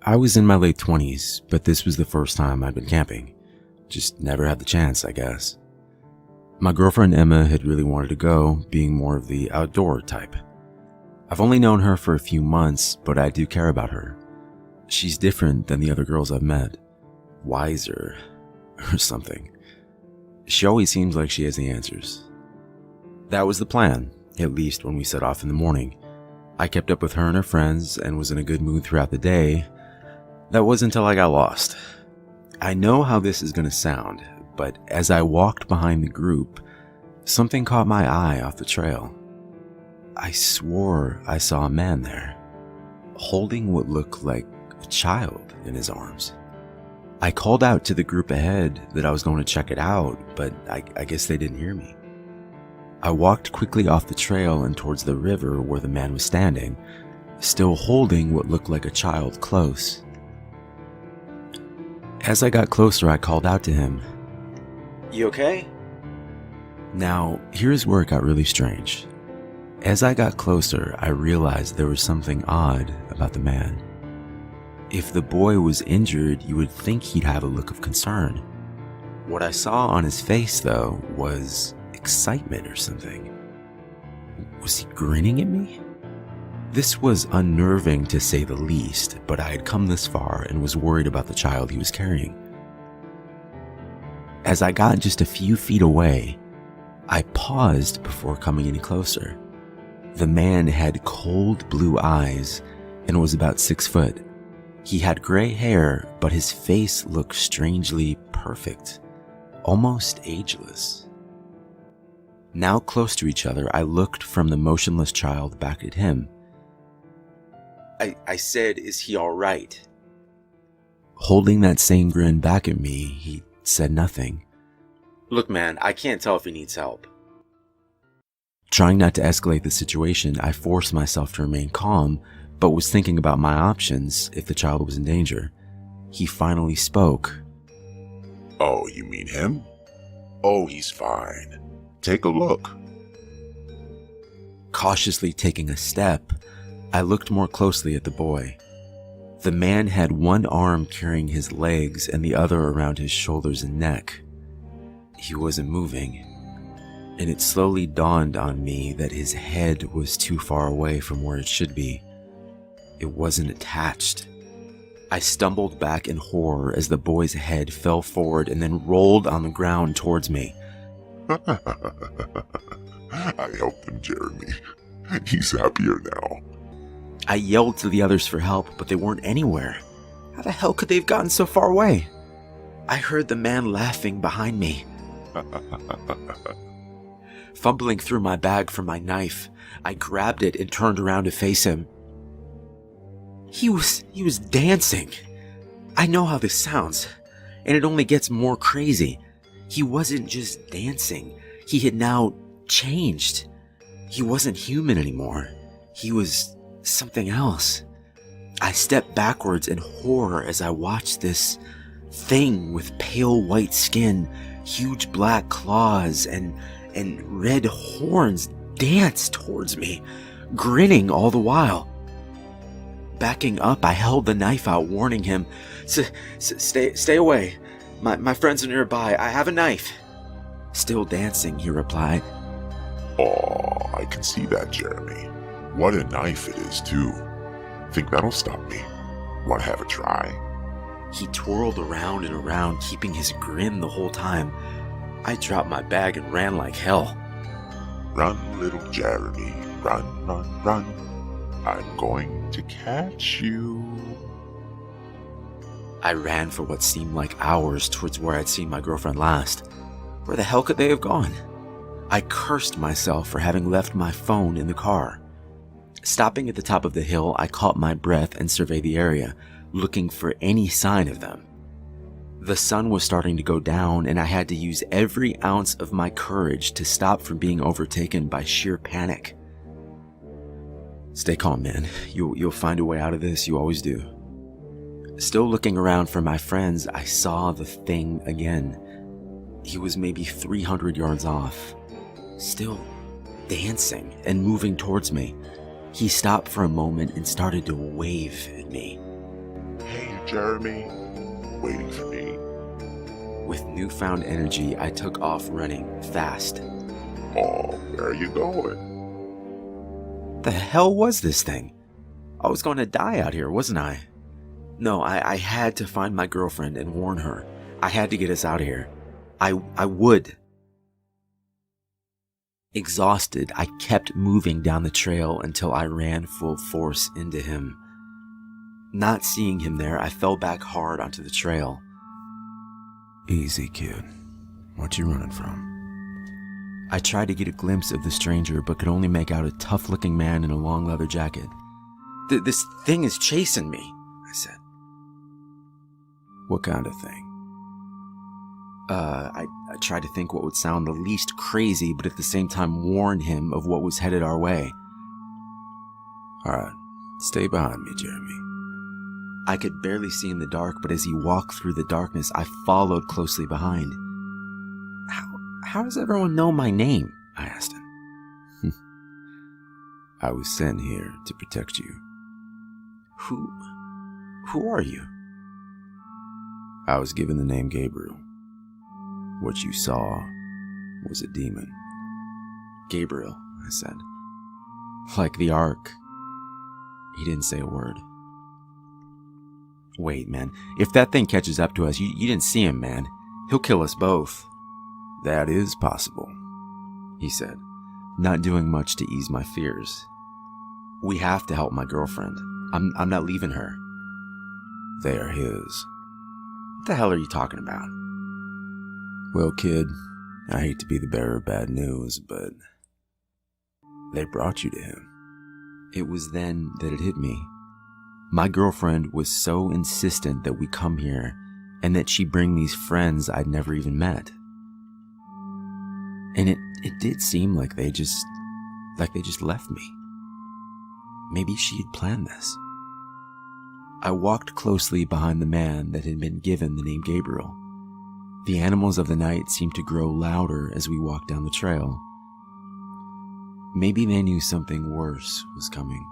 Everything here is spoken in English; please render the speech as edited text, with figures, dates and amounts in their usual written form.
I was in my late 20s, but this was the first time I'd been camping. Just never had the chance, I guess. My girlfriend Emma had really wanted to go, being more of the outdoor type. I've only known her for a few months, but I do care about her. She's different than the other girls I've met. Wiser, or something. She always seems like she has the answers. That was the plan, at least when we set off in the morning. I kept up with her and her friends and was in a good mood throughout the day. That was until I got lost. I know how this is going to sound, but as I walked behind the group, something caught my eye off the trail. I swore I saw a man there, holding what looked like a child in his arms. I called out to the group ahead that I was going to check it out, but I guess they didn't hear me. I walked quickly off the trail and towards the river where the man was standing, still holding what looked like a child close. As I got closer, I called out to him, "You okay?" Now, here's where it got really strange. As I got closer, I realized there was something odd about the man. If the boy was injured, you would think he'd have a look of concern. What I saw on his face, though, was excitement or something. Was he grinning at me? This was unnerving to say the least, but I had come this far and was worried about the child he was carrying. As I got just a few feet away, I paused before coming any closer. The man had cold blue eyes and was about 6 foot. He had gray hair, but his face looked strangely perfect, almost ageless. Now close to each other, I looked from the motionless child back at him. I said, "Is he all right?" Holding that same grin back at me, he said nothing. "Look, man, I can't tell if he needs help." Trying not to escalate the situation, I forced myself to remain calm, but was thinking about my options if the child was in danger. He finally spoke. "Oh, you mean him? Oh, he's fine. Take a look." Cautiously taking a step, I looked more closely at the boy. The man had one arm carrying his legs and the other around his shoulders and neck. He wasn't moving, and it slowly dawned on me that his head was too far away from where it should be. It wasn't attached. I stumbled back in horror as the boy's head fell forward and then rolled on the ground towards me. I helped him, Jeremy. He's happier now. I yelled to the others for help, but they weren't anywhere. How the hell could they have gotten so far away? I heard the man laughing behind me. Fumbling through my bag for my knife, I grabbed it and turned around to face him. He was dancing. I know how this sounds, and it only gets more crazy. He wasn't just dancing. He had now changed. He wasn't human anymore. He was something else. I stepped backwards in horror as I watched this thing with pale white skin, huge black claws, and red horns dance towards me, grinning all the while. Backing up, I held the knife out, warning him, Stay away. My friends are nearby. I have a knife." Still dancing, he replied. "Oh, I can see that, Jeremy. What a knife it is, too. Think that'll stop me? Want to have a try?" He twirled around and around, keeping his grin the whole time. I dropped my bag and ran like hell. "Run, little Jeremy. Run, run, run. I'm going to catch you." I ran for what seemed like hours towards where I'd seen my girlfriend last. Where the hell could they have gone? I cursed myself for having left my phone in the car. Stopping at the top of the hill, I caught my breath and surveyed the area, looking for any sign of them. The sun was starting to go down, and I had to use every ounce of my courage to stop from being overtaken by sheer panic. "Stay calm, man. You'll find a way out of this. You always do." Still looking around for my friends, I saw the thing again. He was maybe 300 yards off, still dancing and moving towards me. He stopped for a moment and started to wave at me. Jeremy? Waiting for me? With newfound energy, I took off running fast. Oh, where are you going? The hell was this thing? I was going to die out here, wasn't I? No, I had to find my girlfriend and warn her. I had to get us out of here. I would. Exhausted, I kept moving down the trail until I ran full force into him. Not seeing him there, I fell back hard onto the trail. Easy, kid. What you running from? I tried to get a glimpse of the stranger, but could only make out a tough-looking man in a long leather jacket. This thing is chasing me, I said. What kind of thing? I tried to think what would sound the least crazy, but at the same time warn him of what was headed our way. Alright, stay behind me, Jeremy. I could barely see in the dark, but as he walked through the darkness, I followed closely behind. How does everyone know my name? I asked him. I was sent here to protect you. Who are you? I was given the name Gabriel. What you saw was a demon. Gabriel, I said. Like the Ark. He didn't say a word. Wait, man. If that thing catches up to us, you didn't see him, man. He'll kill us both. That is possible, he said, not doing much to ease my fears. We have to help my girlfriend. I'm not leaving her. They are his. What the hell are you talking about? Well, kid, I hate to be the bearer of bad news, but they brought you to him. It was then that it hit me. My girlfriend was so insistent that we come here and that she bring these friends I'd never even met. And it did seem like they just left me. Maybe she had planned this. I walked closely behind the man that had been given the name Gabriel. The animals of the night seemed to grow louder as we walked down the trail. Maybe they knew something worse was coming.